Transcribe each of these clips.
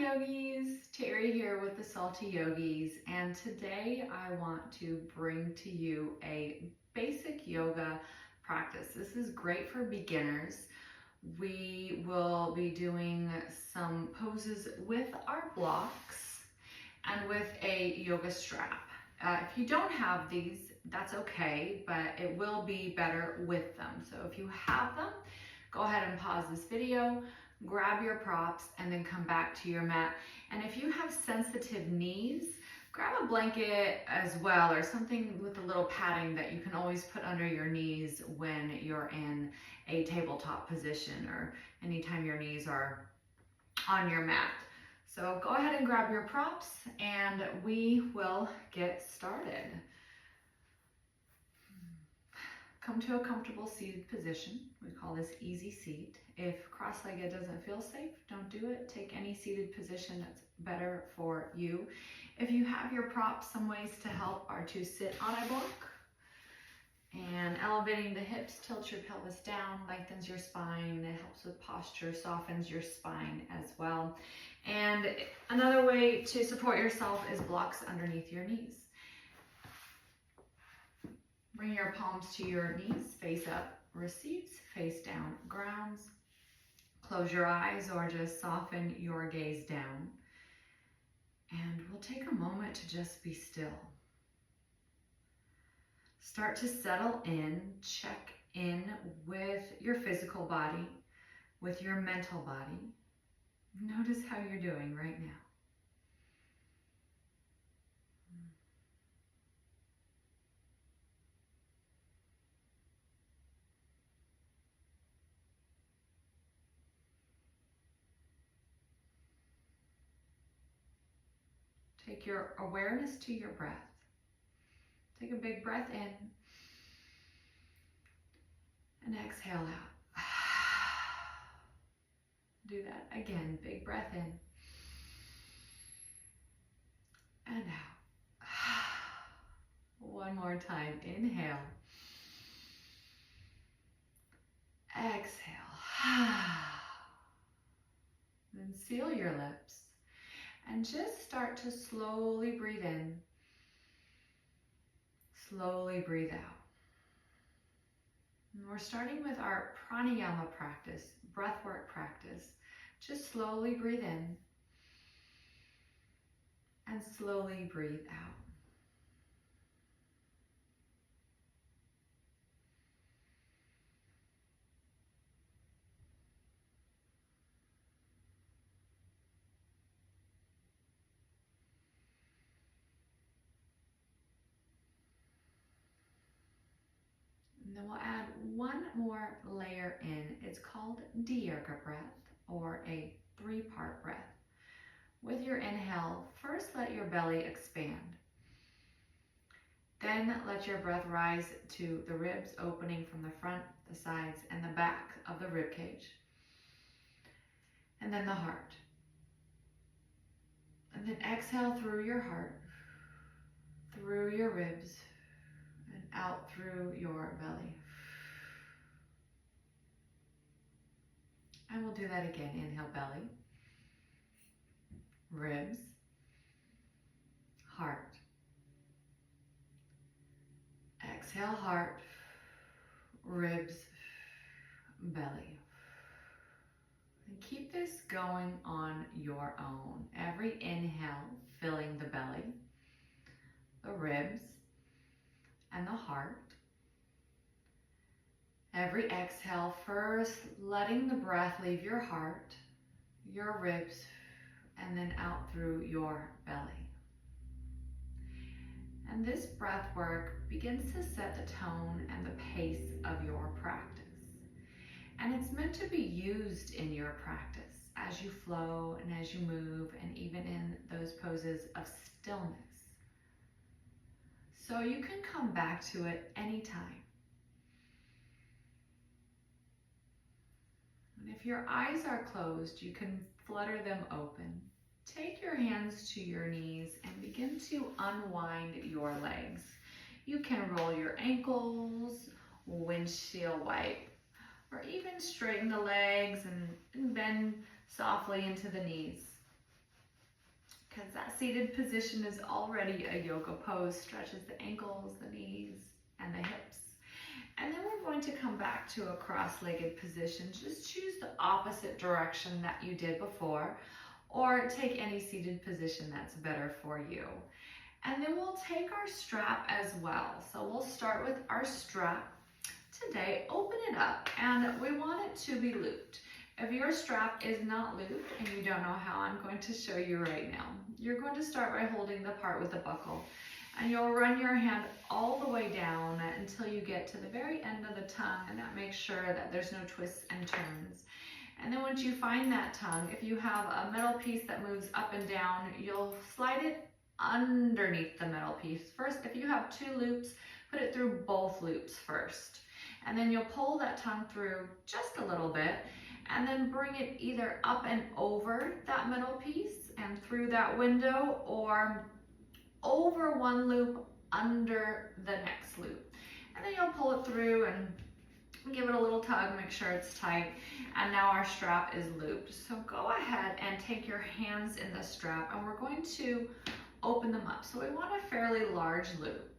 Yogis, Terry here with the Salty Yogis, and today I want to bring to you a basic yoga practice. This is great for beginners. We will be doing some poses with our blocks and with a yoga strap. If you don't have these, that's okay, but it will be better with them. So if you have them, go ahead and pause this video, grab your props, and then come back to your mat. And if you have sensitive knees, grab a blanket as well, or something with a little padding that you can always put under your knees when you're in a tabletop position or anytime your knees are on your mat. So go ahead and grab your props and we will get started. Come to a comfortable seated position. We call this easy seat. If cross-legged doesn't feel safe, don't do it. Take any seated position that's better for you. If you have your props, some ways to help are to sit on a block and elevating the hips, tilt your pelvis down, lengthens your spine. It helps with posture, softens your spine as well. And another way to support yourself is blocks underneath your knees. Bring your palms to your knees, face up, receives, face down, grounds. Close your eyes or just soften your gaze down. And we'll take a moment to just be still. Start to settle in, check in with your physical body, with your mental body. Notice how you're doing right now. Take your awareness to your breath. Take a big breath in and exhale out. Do that again. Big breath in and out. One more time. Inhale. Exhale. Then seal your lips. And just start to slowly breathe in, slowly breathe out. And we're starting with our pranayama practice, breathwork practice. Just slowly breathe in and slowly breathe out. And then we'll add one more layer in. It's called Dirga breath, or a three-part breath. With your inhale, first let your belly expand. Then let your breath rise to the ribs opening from the front, the sides, and the back of the rib cage. And then the heart. And then exhale through your heart, through your ribs, and out through your belly. And we'll do that again. Inhale, belly, ribs, heart. Exhale, heart, ribs, belly. And keep this going on your own. Every inhale, filling the belly, the ribs, and the heart. Every exhale, first letting the breath leave your heart, your ribs, and then out through your belly. And this breath work begins to set the tone and the pace of your practice. And it's meant to be used in your practice as you flow and as you move, and even in those poses of stillness. So you can come back to it anytime. And if your eyes are closed, you can flutter them open. Take your hands to your knees and begin to unwind your legs. You can roll your ankles, windshield wipe, or even straighten the legs and bend softly into the knees. because that seated position is already a yoga pose. Stretches the ankles, the knees, and the hips. And then we're going to come back to a cross-legged position. Just choose the opposite direction that you did before, or take any seated position that's better for you. And then we'll take our strap as well. So we'll start with our strap. Today, open it up, and we want it to be looped. If your strap is not looped and you don't know how, I'm going to show you right now. You're going to start by holding the part with the buckle, and you'll run your hand all the way down until you get to the very end of the tongue, and that makes sure that there's no twists and turns. And then once you find that tongue, if you have a metal piece that moves up and down, you'll slide it underneath the metal piece. First, if you have 2 loops, put it through both loops first. And then you'll pull that tongue through just a little bit, and then bring it either up and over that metal piece and through that window, or over one loop under the next loop. And then you'll pull it through and give it a little tug, make sure it's tight. And now our strap is looped. So go ahead and take your hands in the strap, and we're going to open them up. So we want a fairly large loop.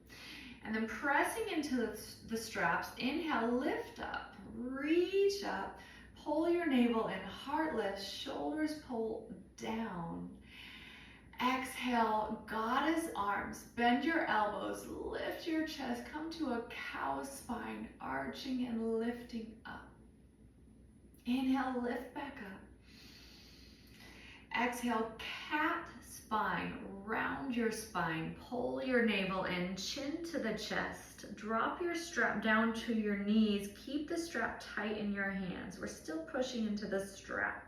And then pressing into the straps, inhale, lift up, reach up, pull your navel in, heart lift, shoulders pull down. Exhale, goddess arms, bend your elbows, lift your chest, come to a cow spine, arching and lifting up. Inhale, lift back up. Exhale, cat spine, round your spine, pull your navel in, chin to the chest, drop your strap down to your knees, keep the strap tight in your hands. We're still pushing into the strap.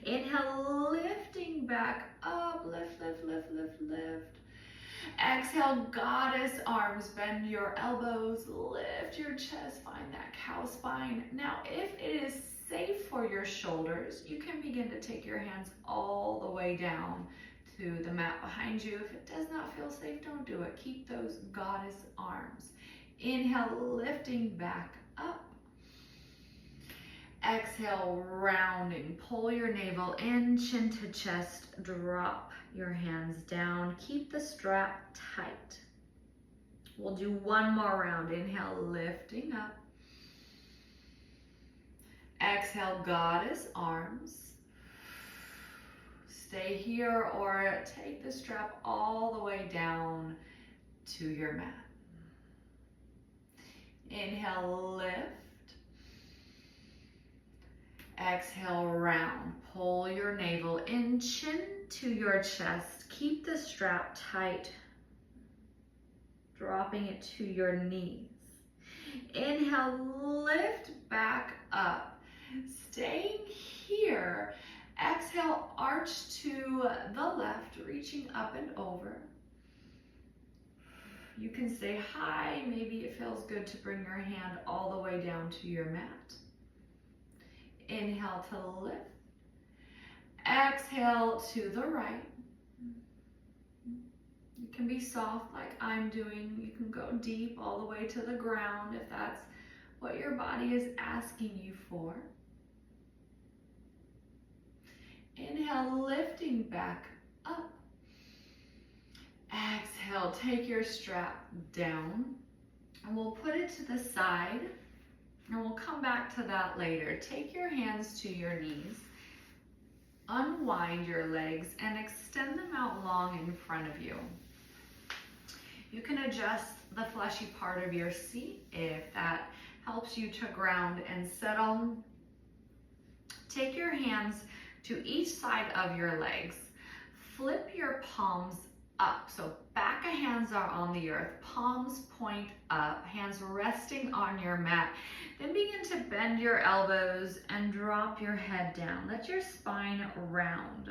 Inhale, lifting back up, lift, lift, lift, lift, lift. Exhale, goddess arms, bend your elbows, lift your chest, find that cow spine. Now, if it is safe for your shoulders, you can begin to take your hands all the way down to the mat behind you. If it does not feel safe, don't do it. Keep those goddess arms. Inhale, lifting back up. Exhale, rounding. Pull your navel in, chin to chest, drop your hands down. Keep the strap tight. We'll do one more round. Inhale, lifting up. Exhale, goddess arms. Stay here or take the strap all the way down to your mat. Inhale, lift. Exhale, round. Pull your navel in, chin to your chest. Keep the strap tight, dropping it to your knees. Inhale, lift back up. Staying here. Exhale, arch to the left, reaching up and over. You can stay high. Maybe it feels good to bring your hand all the way down to your mat. Inhale to lift. Exhale to the right. You can be soft like I'm doing. You can go deep all the way to the ground if that's what your body is asking you for. Inhale, lifting back up. Exhale, take your strap down, and we'll put it to the side, and we'll come back to that later. Take your hands to your knees, unwind your legs, and extend them out long in front of you. You can adjust the fleshy part of your seat if that helps you to ground and settle. Take your hands to each side of your legs. Flip your palms up. So back of hands are on the earth, palms point up, hands resting on your mat. Then begin to bend your elbows and drop your head down. Let your spine round.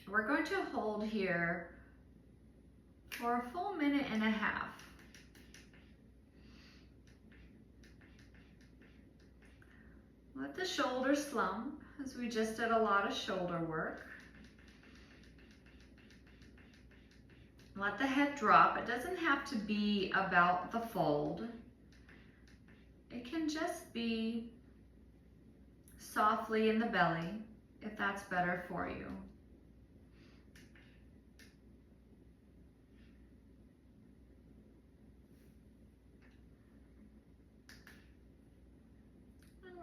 We're going to hold here for a full minute and a half. Let the shoulders slump as we just did a lot of shoulder work. Let the head drop. It doesn't have to be about the fold. It can just be softly in the belly if that's better for you.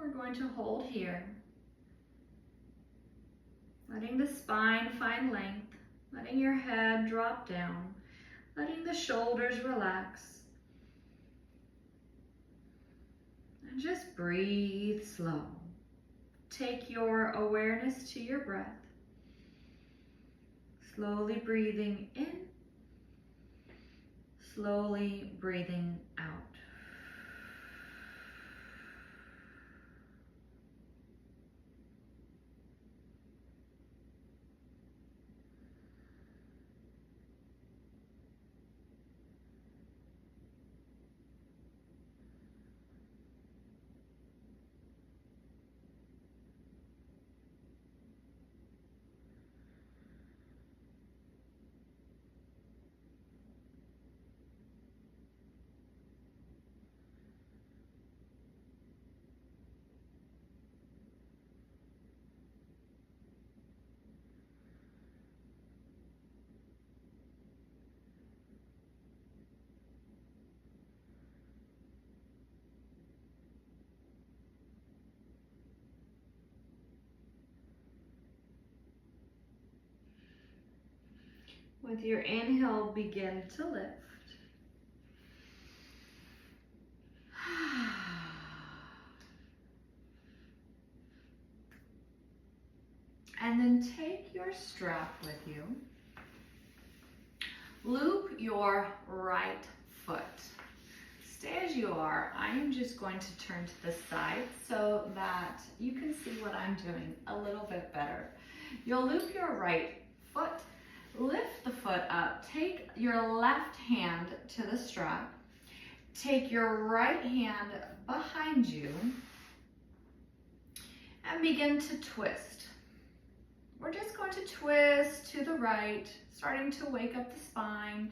we're going to hold here, letting the spine find length, letting your head drop down, letting the shoulders relax. And just breathe slow. Take your awareness to your breath. Slowly breathing in, slowly breathing out. With your inhale, begin to lift. And then take your strap with you. Loop your right foot. Stay as you are. I am just going to turn to the side so that you can see what I'm doing a little bit better. You'll loop your right foot, lift the foot up, take your left hand to the strap, take your right hand behind you, and begin to twist. We're just going to twist to the right, starting to wake up the spine,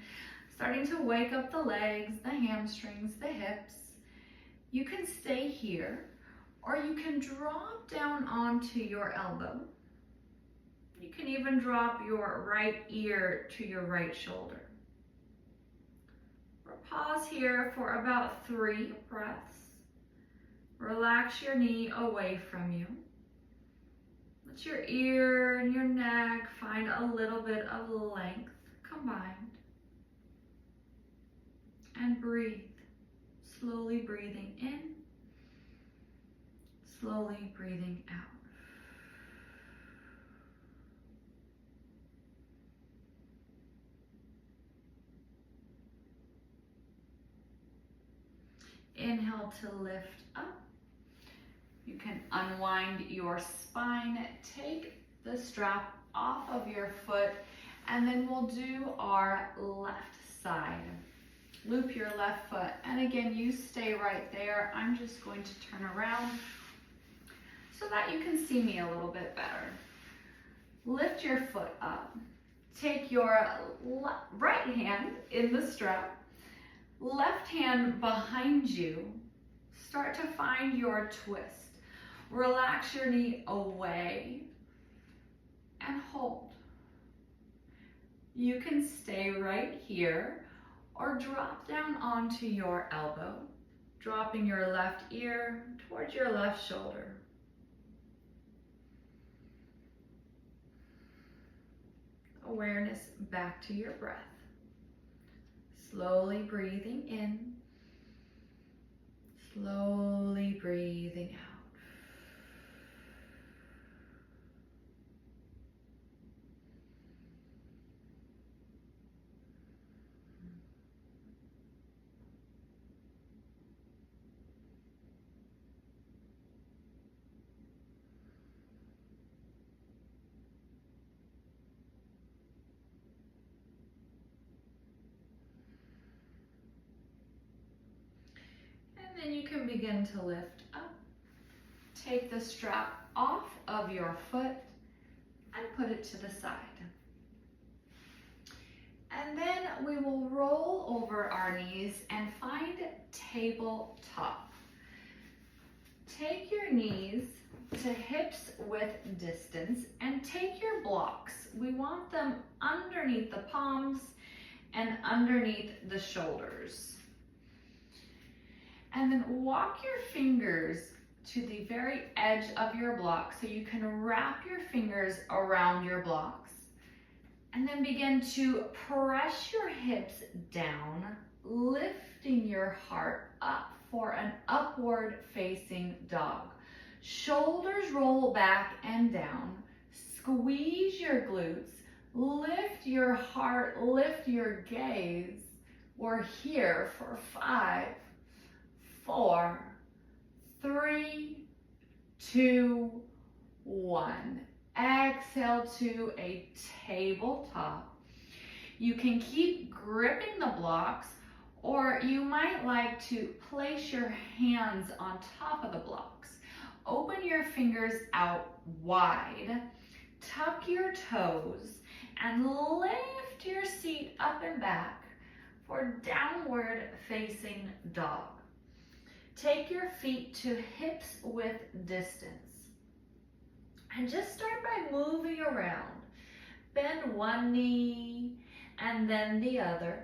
starting to wake up the legs, the hamstrings, the hips. You can stay here, or you can drop down onto your elbow. You can even drop your right ear to your right shoulder. We'll pause here for about 3 breaths. Relax your knee away from you. Let your ear and your neck find a little bit of length combined. And breathe. Slowly breathing in, slowly breathing out. Inhale to lift up. You can unwind your spine, take the strap off of your foot, and then we'll do our left side. Loop your left foot, and again, you stay right there. I'm just going to turn around so that you can see me a little bit better. Lift your foot up. Take your right hand in the strap, left hand behind you. Start to find your twist. Relax your knee away and hold. You can stay right here or drop down onto your elbow, dropping your left ear towards your left shoulder. Awareness back to your breath. Slowly breathing in, slowly breathing out. And then you can begin to lift up. Take the strap off of your foot and put it to the side. And then we will roll over our knees and find tabletop. Take your knees to hips width distance and take your blocks. We want them underneath the palms and underneath the shoulders. And then walk your fingers to the very edge of your block so you can wrap your fingers around your blocks. And then begin to press your hips down, lifting your heart up for an upward facing dog. Shoulders roll back and down. Squeeze your glutes. Lift your heart, lift your gaze. We're here for 5, 4, 3, 2, 1. Exhale to a tabletop. You can keep gripping the blocks, or you might like to place your hands on top of the blocks. Open your fingers out wide, tuck your toes, and lift your seat up and back for downward facing dog. Take your feet to hips width distance. And just start by moving around. Bend one knee and then the other.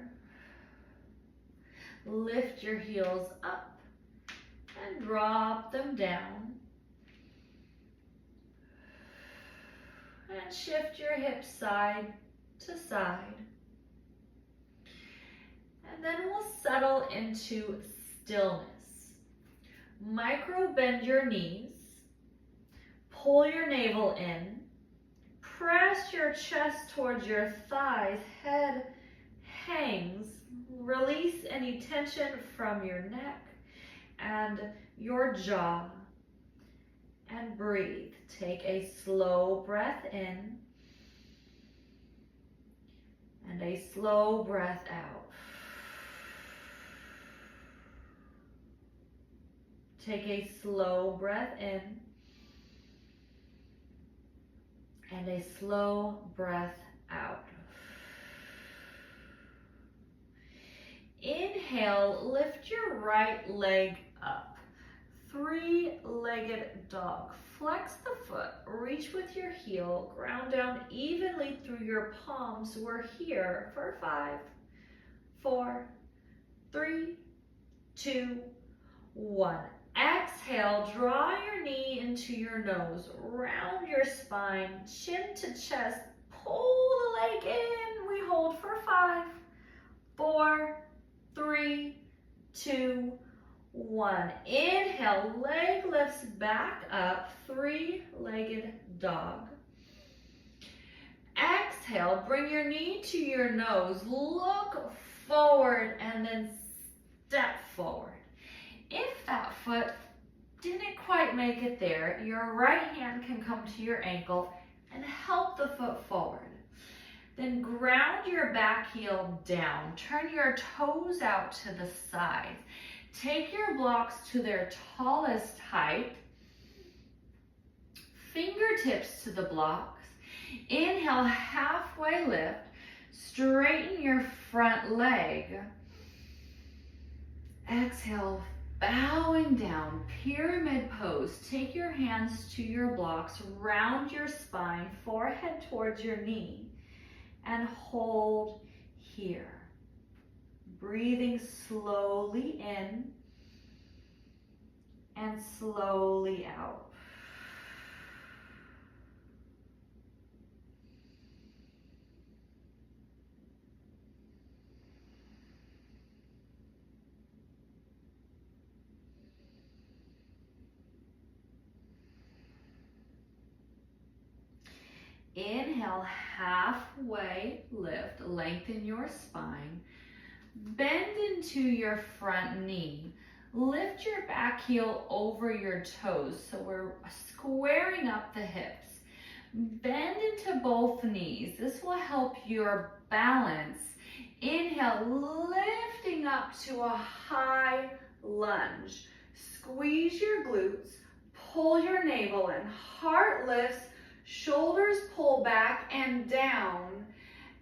Lift your heels up and drop them down. And shift your hips side to side. And then we'll settle into stillness. Micro bend your knees. Pull your navel in, press your chest towards your thighs, head hangs, release any tension from your neck and your jaw, and breathe. Take a slow breath in and a slow breath out. Take a slow breath in and a slow breath out. Inhale, lift your right leg up. 3-legged dog. Flex the foot, reach with your heel, ground down evenly through your palms. We're here for 5, 4, 3, 2, 1. Exhale, draw your knee into your nose, round your spine, chin to chest, pull the leg in. We hold for 5, 4, 3, 2, 1. Inhale, leg lifts back up, 3-legged dog. Exhale, bring your knee to your nose, look forward, and then step forward. If that foot didn't quite make it there, your right hand can come to your ankle and help the foot forward. Then ground your back heel down. Turn your toes out to the side. Take your blocks to their tallest height. Fingertips to the blocks. Inhale, halfway lift. Straighten your front leg. Exhale, bowing down, pyramid pose. Take your hands to your blocks, round your spine, forehead towards your knee, and hold here. Breathing slowly in and slowly out. Inhale, halfway lift, lengthen your spine. Bend into your front knee. Lift your back heel over your toes, so we're squaring up the hips. Bend into both knees. This will help your balance. Inhale, lifting up to a high lunge. Squeeze your glutes, pull your navel in, heart lifts, shoulders pull back and down.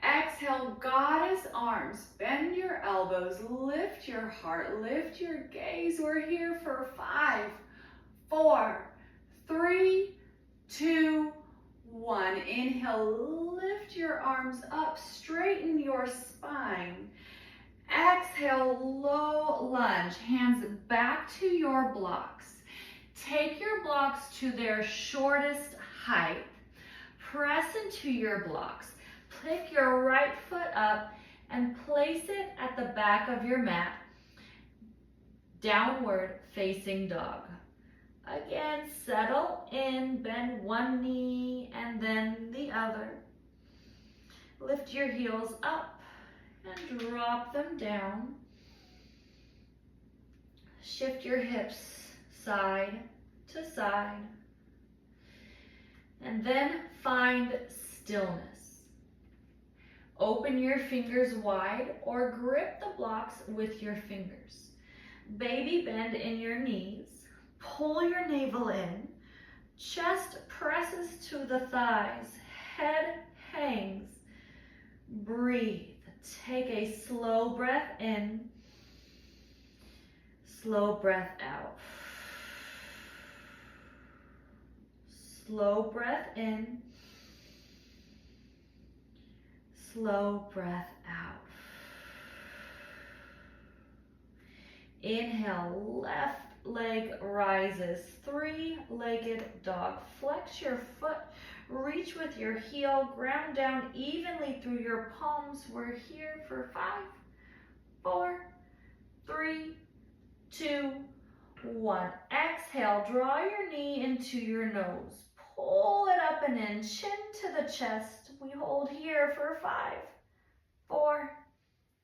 Exhale, goddess arms. Bend your elbows, lift your heart, lift your gaze. We're here for 5, 4, 3, 2, 1. Inhale, lift your arms up, straighten your spine. Exhale, low lunge, hands back to your blocks. Take your blocks to their shortest height. Press into your blocks. Pick your right foot up and place it at the back of your mat. Downward facing dog. Again, settle in, bend one knee and then the other. Lift your heels up and drop them down. Shift your hips side to side. And then find stillness. Open your fingers wide or grip the blocks with your fingers. Baby bend in your knees. Pull your navel in. Chest presses to the thighs. Head hangs. Breathe. Take a slow breath in. Slow breath out. Slow breath in. Slow breath out. Inhale, left leg rises, three-legged dog. Flex your foot, reach with your heel, ground down evenly through your palms. We're here for 5, 4, 3, 2, 1. Exhale, draw your knee into your nose. Pull it up and in, chin to the chest. We hold here for 5, 4,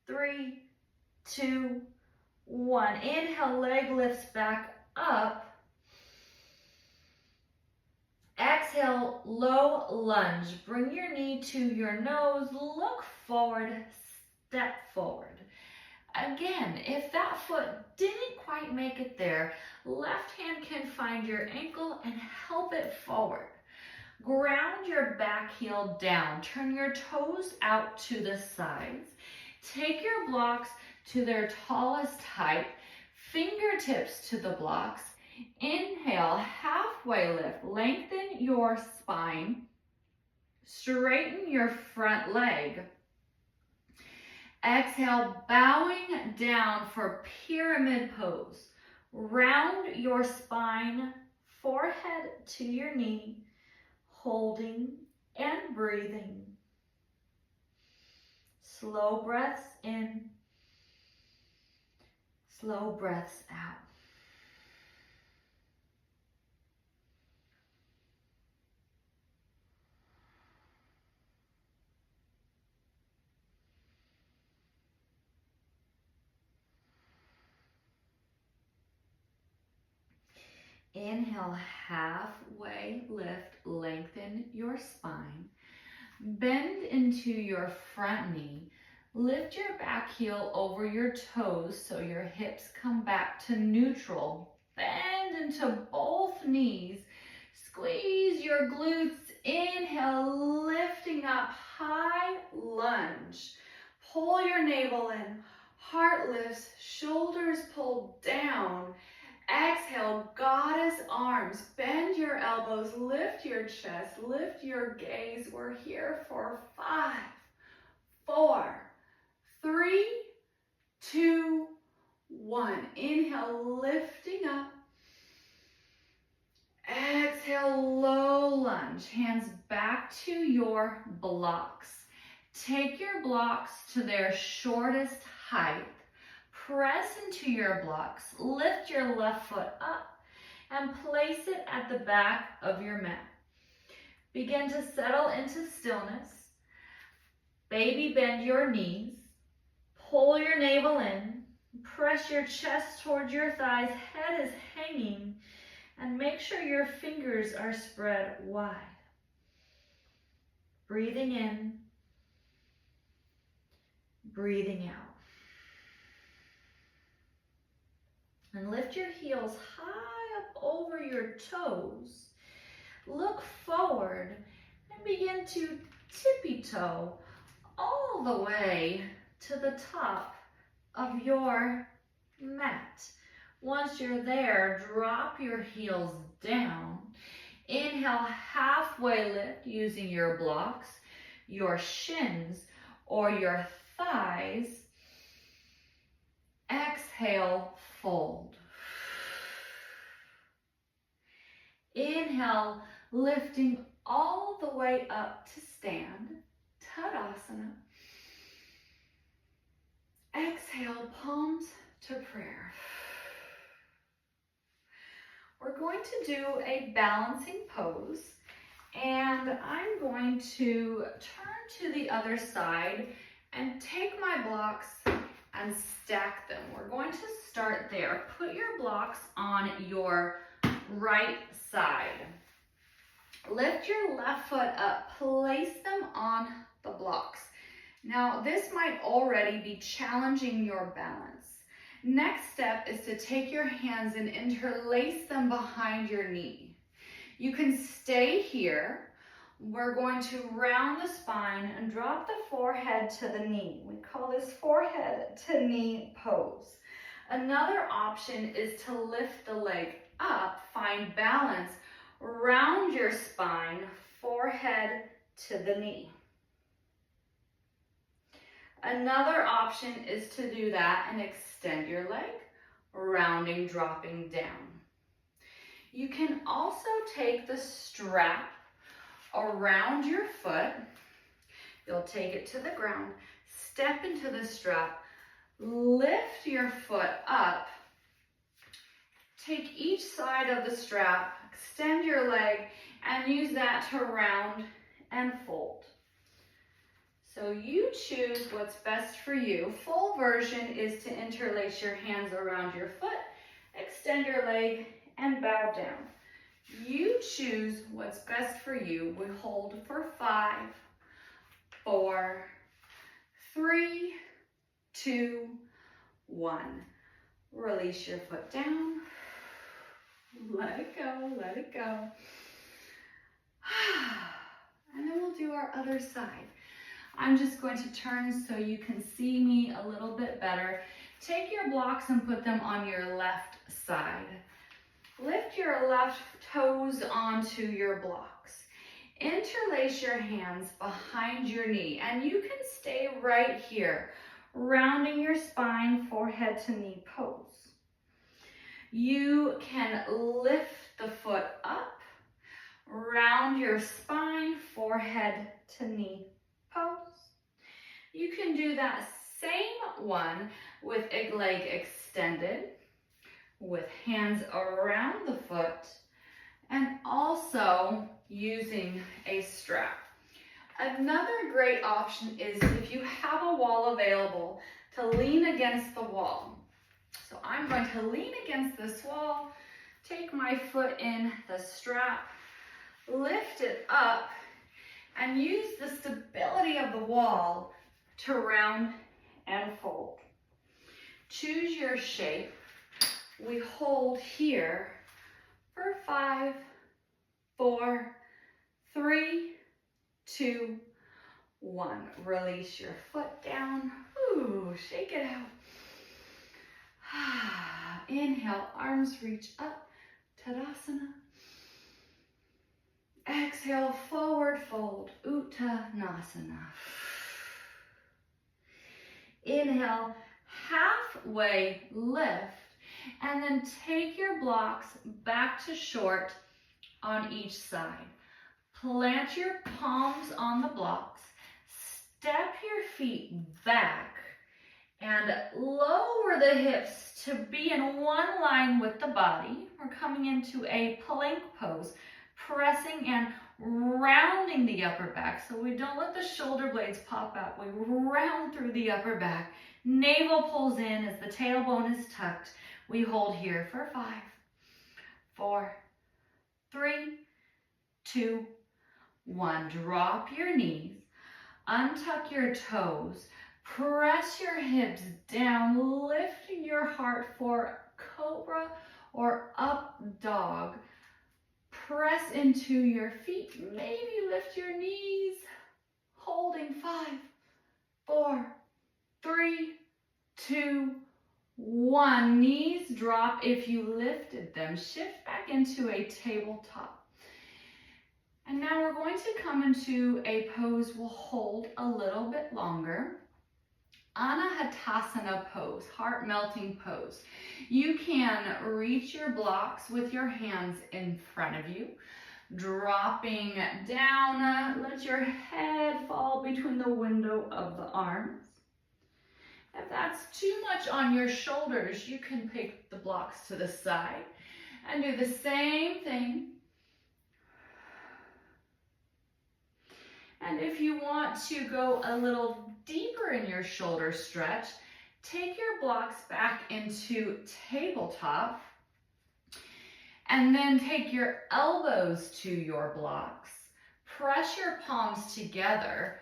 3, 2, 1. Inhale, leg lifts back up. Exhale, low lunge. Bring your knee to your nose. Look forward, step forward. Again, if that foot didn't quite make it there, left hand can find your ankle and help it forward. Ground your back heel down. Turn your toes out to the sides. Take your blocks to their tallest height. Fingertips to the blocks. Inhale, halfway lift. Lengthen your spine. Straighten your front leg. Exhale, bowing down for pyramid pose. Round your spine, forehead to your knee, holding and breathing. Slow breaths in, slow breaths out. Inhale, halfway lift, lengthen your spine. Bend into your front knee. Lift your back heel over your toes so your hips come back to neutral. Bend into both knees. Squeeze your glutes. Inhale, lifting up, high lunge. Pull your navel in. Heart lifts, shoulders pulled down. Exhale, goddess arms. Bend your elbows, lift your chest, lift your gaze. We're here for 5, 4, 3, 2, 1. Inhale, lifting up. Exhale, low lunge. Hands back to your blocks. Take your blocks to their shortest height. Press into your blocks. Lift your left foot up and place it at the back of your mat. Begin to settle into stillness. Baby bend your knees. Pull your navel in. Press your chest towards your thighs. Head is hanging. And make sure your fingers are spread wide. Breathing in. Breathing out. And lift your heels high up over your toes. Look forward and begin to tippy-toe all the way to the top of your mat. Once you're there, drop your heels down. Inhale, halfway lift using your blocks, your shins, or your thighs. Exhale, fold. Inhale, lifting all the way up to stand, Tadasana. Exhale, palms to prayer. We're going to do a balancing pose, and I'm going to turn to the other side and take my blocks and stack them. We're going to start there. Put your blocks on your right side. Lift your left foot up, place them on the blocks. Now, this might already be challenging your balance. Next step is to take your hands and interlace them behind your knee. You can stay here. We're going to round the spine and drop the forehead to the knee. We call this forehead to knee pose. Another option is to lift the leg up, find balance, round your spine, forehead to the knee. Another option is to do that and extend your leg, rounding, dropping down. You can also take the strap around your foot. You'll take it to the ground, step into the strap, lift your foot up, take each side of the strap, extend your leg, and use that to round and fold. So you choose what's best for you. Full version is to interlace your hands around your foot, extend your leg, and bow down. You choose what's best for you. We hold for 5, 4, 3, 2, 1. Release your foot down. Let it go, let it go. And then we'll do our other side. I'm just going to turn so you can see me a little bit better. Take your blocks and put them on your left side. Lift your left toes onto your blocks. Interlace your hands behind your knee, and you can stay right here, rounding your spine, forehead to knee pose. You can lift the foot up, round your spine, forehead to knee pose. You can do that same one with a leg extended, with hands around the foot, and also using a strap. Another great option is if you have a wall available to lean against the wall. So I'm going to lean against this wall, take my foot in the strap, lift it up, and use the stability of the wall to round and fold. Choose your shape. We hold here for 5, 4, 3, 2, 1. Release your foot down. Ooh, shake it out. Inhale, arms reach up, Tadasana. Exhale, forward fold, Uttanasana. Inhale, halfway lift, and then take your blocks back to short on each side. Plant your palms on the blocks, step your feet back, and lower the hips to be in one line with the body. We're coming into a plank pose, pressing and rounding the upper back so we don't let the shoulder blades pop out. We round through the upper back. Navel pulls in as the tailbone is tucked. We hold here for 5, 4, 3, 2, 1. Drop your knees, untuck your toes, press your hips down, lift your heart for cobra or up dog. Press into your feet, maybe lift your knees, holding 5, 4, 3, 2, 1. Knees drop if you lifted them. Shift back into a tabletop. And now we're going to come into a pose we'll hold a little bit longer. Anahatasana pose, heart melting pose. You can reach your blocks with your hands in front of you, dropping down. Let your head fall between the window of the arms. If that's too much on your shoulders, you can pick the blocks to the side and do the same thing. And if you want to go a little deeper in your shoulder stretch, take your blocks back into tabletop and then take your elbows to your blocks. Press your palms together.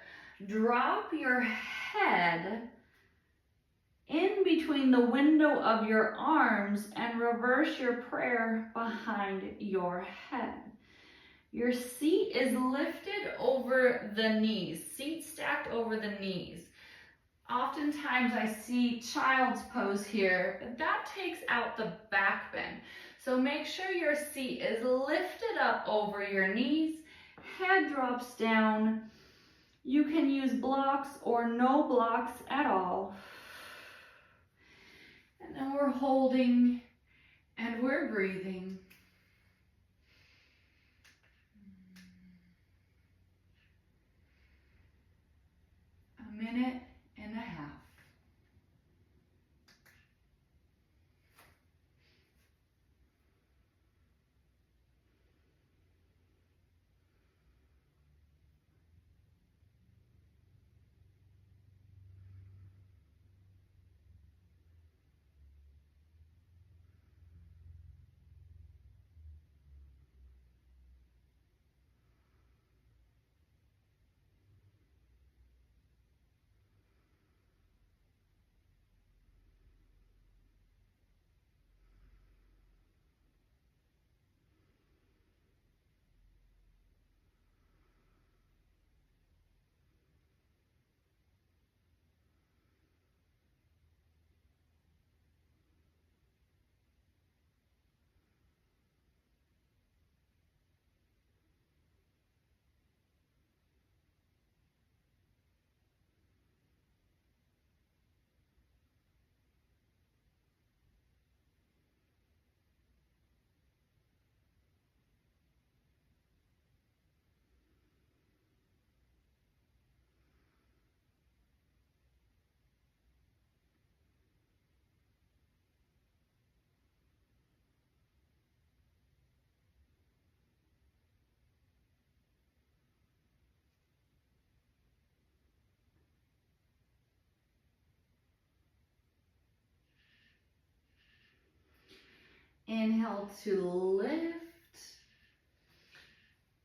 Drop your head in between the window of your arms and reverse your prayer behind your head. Your seat is lifted over the knees, seat stacked over the knees. Oftentimes I see child's pose here, but that takes out the back bend. So make sure your seat is lifted up over your knees, head drops down. You can use blocks or no blocks at all. And then we're holding and we're breathing. A minute and a half. Inhale to lift.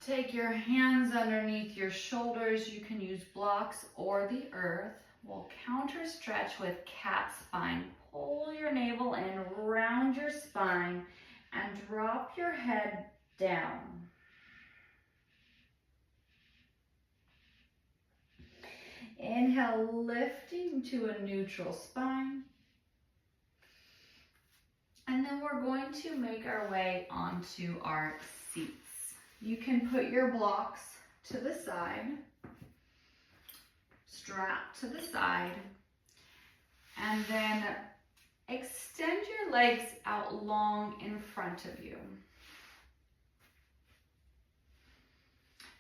Take your hands underneath your shoulders. You can use blocks or the earth. We'll counter stretch with cat spine. Pull your navel in, round your spine, and drop your head down. Inhale, lifting to a neutral spine. And then we're going to make our way onto our seats. You can put your blocks to the side, strap to the side, and then extend your legs out long in front of you.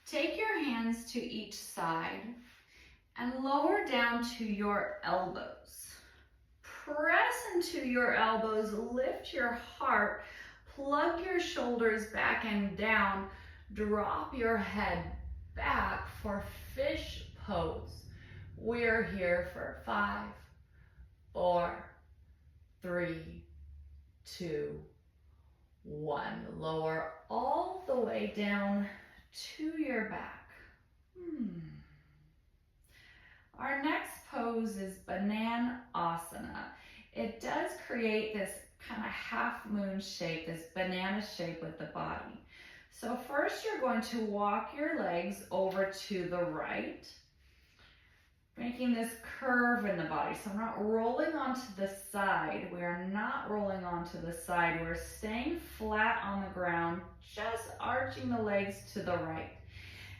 Take your hands to each side and lower down to your elbows. Press into your elbows, lift your heart, plug your shoulders back and down, drop your head back for fish pose. We're here for 5, 4, 3, 2, 1. Lower all the way down to your back. Our next pose is banana asana. It does create this kind of half moon shape, this banana shape with the body. So first you're going to walk your legs over to the right, making this curve in the body. So I'm not rolling onto the side. We are not rolling onto the side. We're staying flat on the ground, just arching the legs to the right.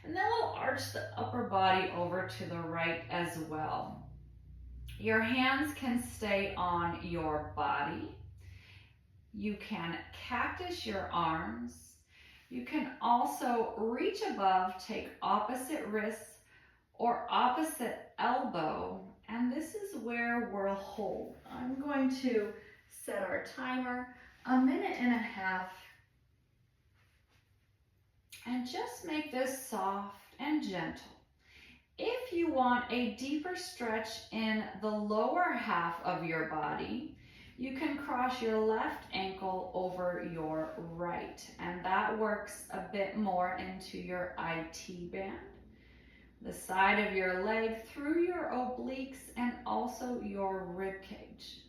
And then we'll arch the upper body over to the right as well. Your hands can stay on your body. You can cactus your arms. You can also reach above, take opposite wrists or opposite elbow, and this is where we'll hold. I'm going to set our timer 1.5 minutes, and just make this soft and gentle. If you want a deeper stretch in the lower half of your body, you can cross your left ankle over your right, and that works a bit more into your IT band, the side of your leg, through your obliques, and also your rib cage.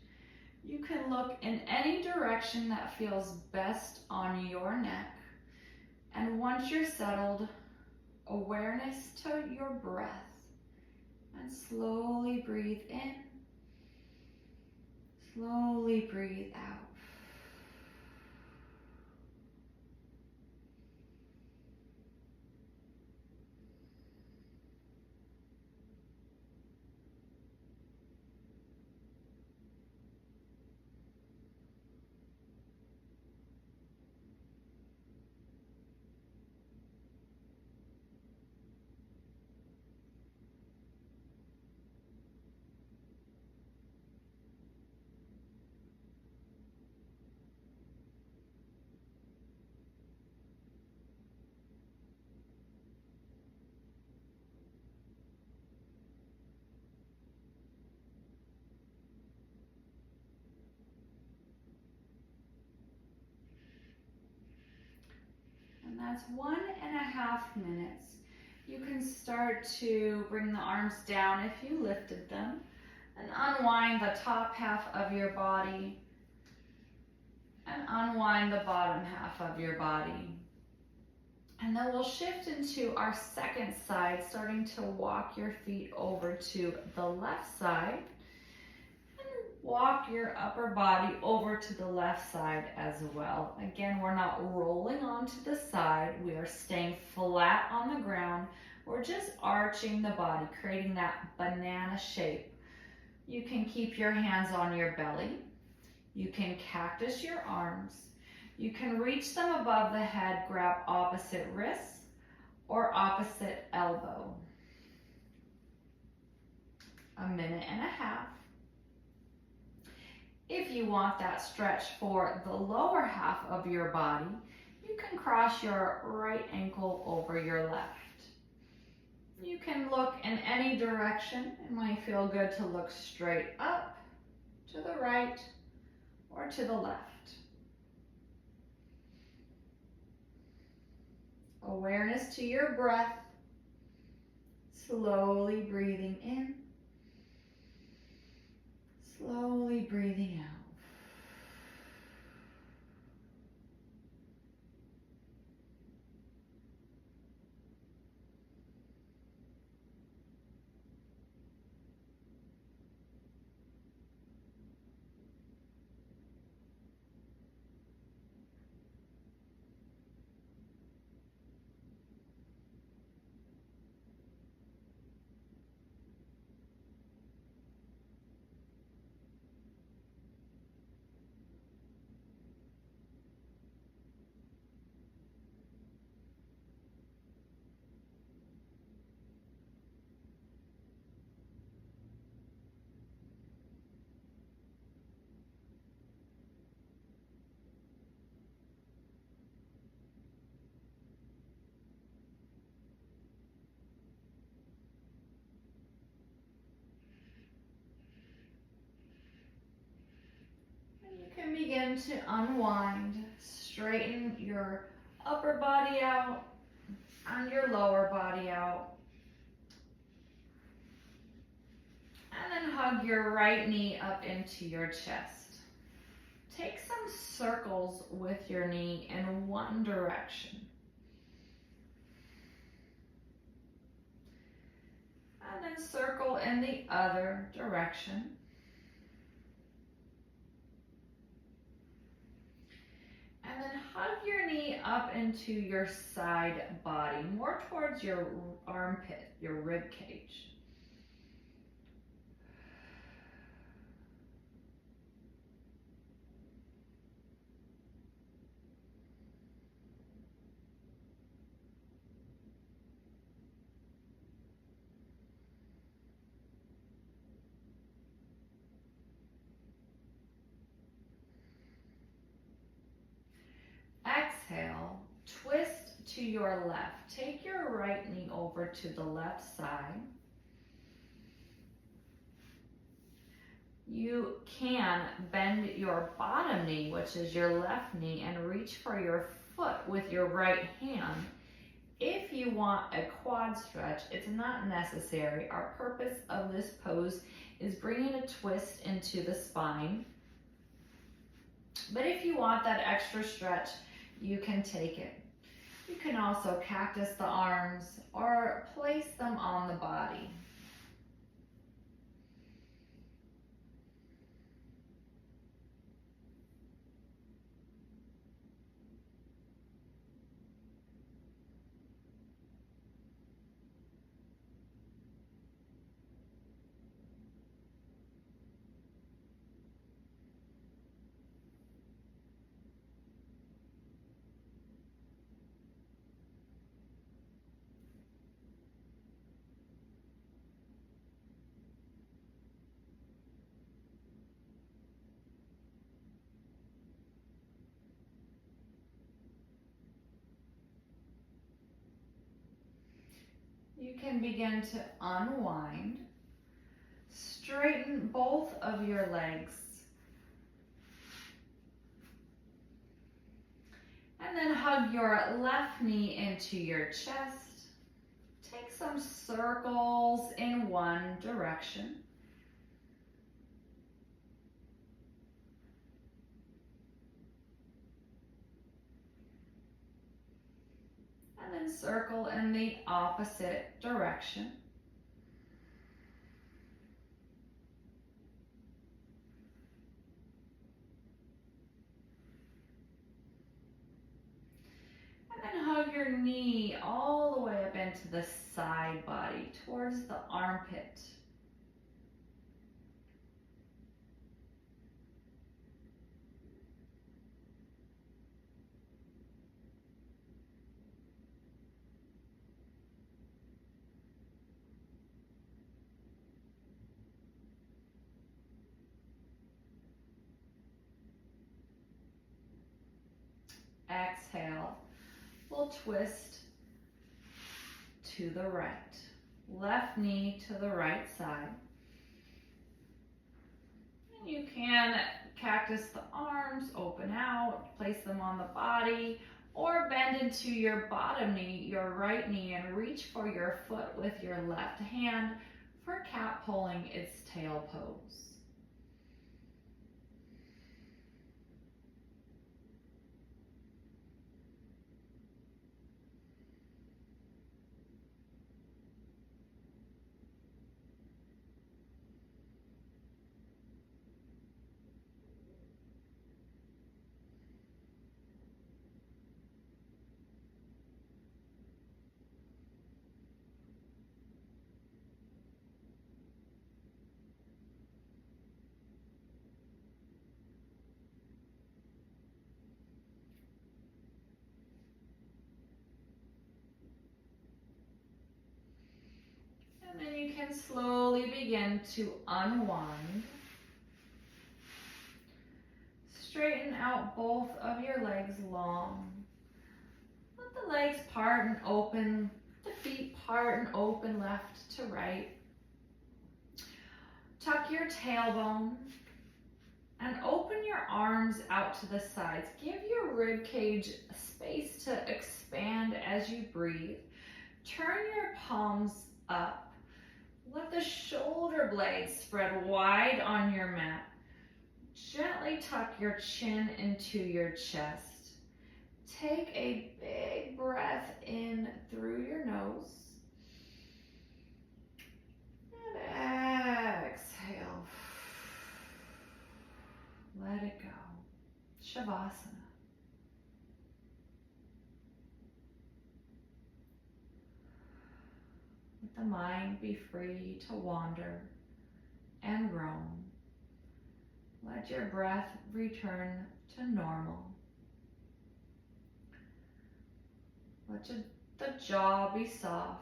You can look in any direction that feels best on your neck, and once you're settled, awareness to your breath, and slowly breathe in, slowly breathe out. And that's 1.5 minutes. You can start to bring the arms down if you lifted them, and unwind the top half of your body and unwind the bottom half of your body. And then we'll shift into our second side, starting to walk your feet over to the left side. Walk your upper body over to the left side as well. Again, we're not rolling onto the side. We are staying flat on the ground. We're just arching the body, creating that banana shape. You can keep your hands on your belly. You can cactus your arms. You can reach them above the head, grab opposite wrists or opposite elbow. 1.5 minutes. If you want that stretch for the lower half of your body, you can cross your right ankle over your left. You can look in any direction. It might feel good to look straight up, to the right, or to the left. Awareness to your breath, slowly breathing in, slowly breathing out. You can begin to unwind, straighten your upper body out and your lower body out. And then hug your right knee up into your chest. Take some circles with your knee in one direction. And then circle in the other direction. And then hug your knee up into your side body, more towards your armpit, your rib cage. to your left. Take your right knee over to the left side. You can bend your bottom knee, which is your left knee, and reach for your foot with your right hand. If you want a quad stretch, it's not necessary. Our purpose of this pose is bringing a twist into the spine. But if you want that extra stretch, you can take it. You can also cactus the arms or place them on the body. You can begin to unwind. Straighten both of your legs. And then hug your left knee into your chest. Take some circles in one direction. And then circle in the opposite direction. And then hug your knee all the way up into the side body towards the armpit. Exhale, we'll twist to the right. Left knee to the right side. And you can cactus the arms, open out, place them on the body, or bend into your bottom knee, your right knee, and reach for your foot with your left hand for cat pulling its tail pose. And then you can slowly begin to unwind. Straighten out both of your legs long. Let the legs part and open, the feet part and open left to right. Tuck your tailbone and open your arms out to the sides. Give your rib cage space to expand as you breathe. Turn your palms up. Let the shoulder blades spread wide on your mat. Gently tuck your chin into your chest. Take a big breath in through your nose. And exhale. Let it go. Shavasana. Let the mind be free to wander and roam. Let your breath return to normal. Let the jaw be soft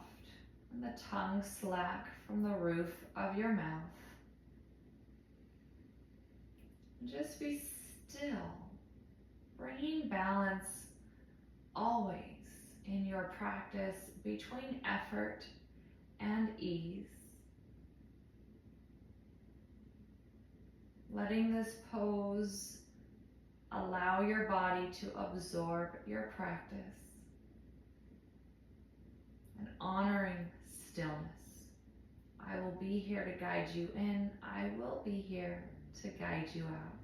and the tongue slack from the roof of your mouth. Just be still, bringing balance always in your practice between effort and ease. Letting this pose allow your body to absorb your practice and honoring stillness. I will be here to guide you in. I will be here to guide you out.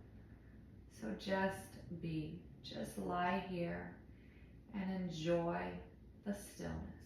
So just be, just lie here and enjoy the stillness.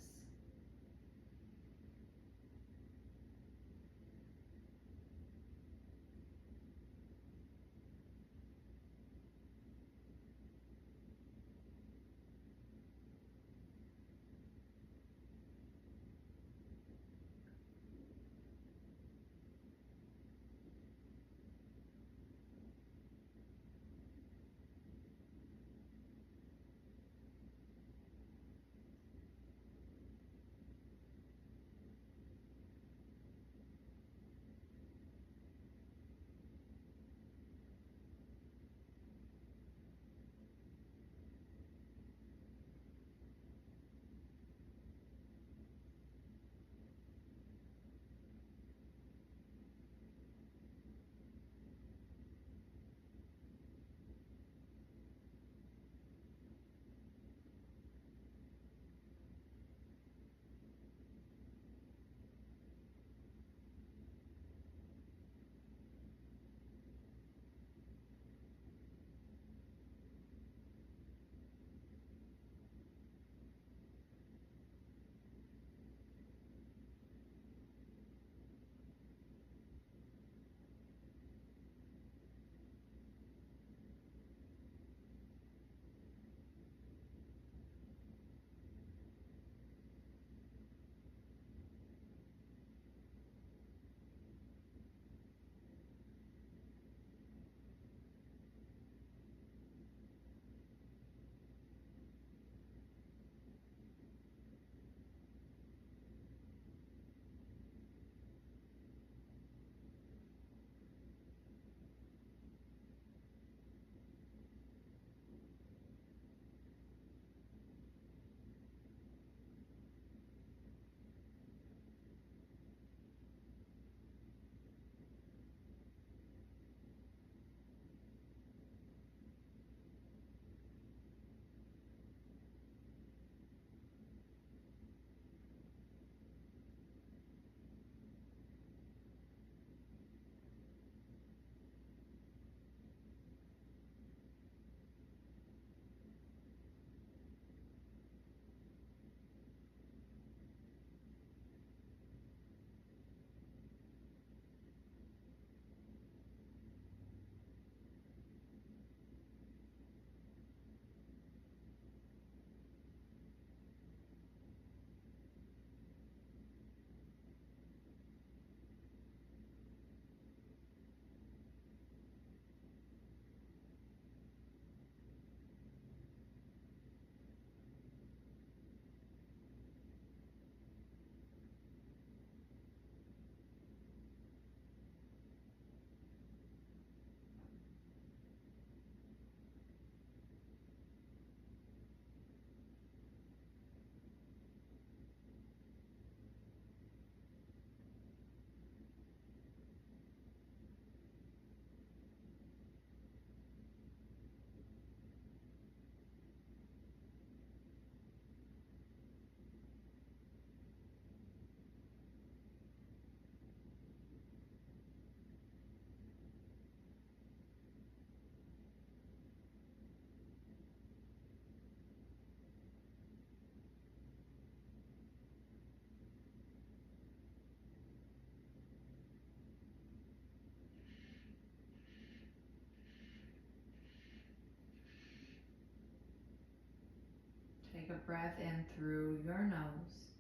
Take a breath in through your nose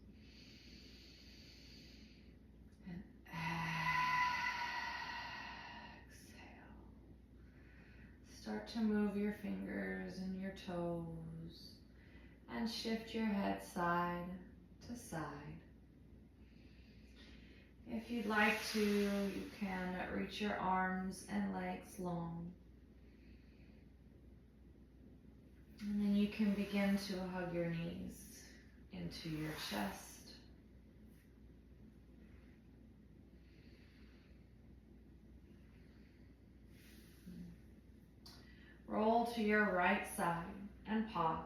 and exhale. Start to move your fingers and your toes and shift your head side to side. If you'd like to, you can reach your arms and legs long. And then you can begin to hug your knees. into your chest. Roll to your right side and pause.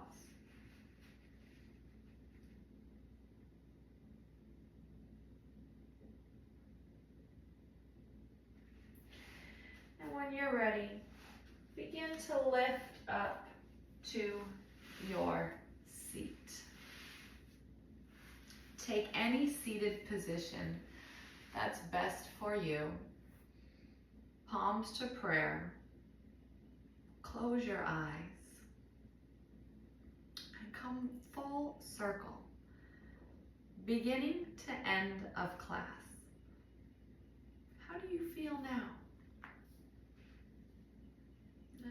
And when you're ready, begin to lift up to your seat. Take any seated position that's best for you. Palms to prayer. Close your eyes and come full circle, beginning to end of class. How do you feel now?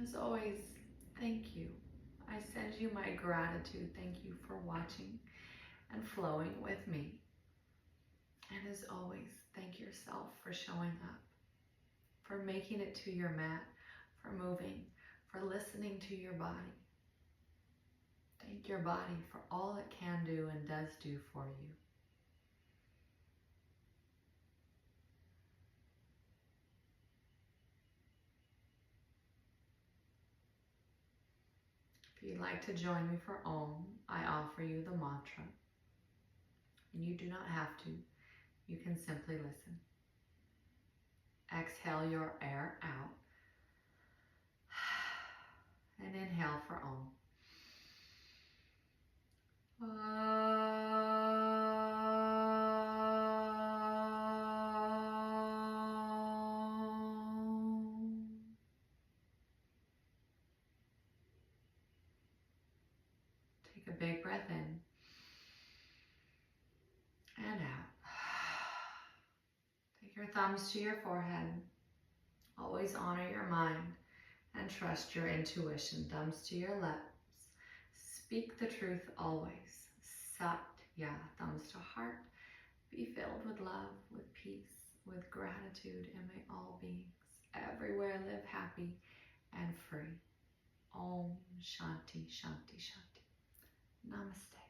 As always, thank you. I send you my gratitude. Thank you for watching and flowing with me. And as always, thank yourself for showing up, for making it to your mat, for moving, for listening to your body. Thank your body for all it can do and does do for you. If you'd like to join me for Om, I offer you the mantra. And you do not have to. You can simply listen. Exhale your air out. And inhale for Om. Take a big breath in and out. Take your thumbs to your forehead. Always honor your mind and trust your intuition. Thumbs to your lips. Speak the truth always. Satya. Thumbs to heart. Be filled with love, with peace, with gratitude, and may all beings everywhere live happy and free. Om Shanti Shanti Shanti. Namaste.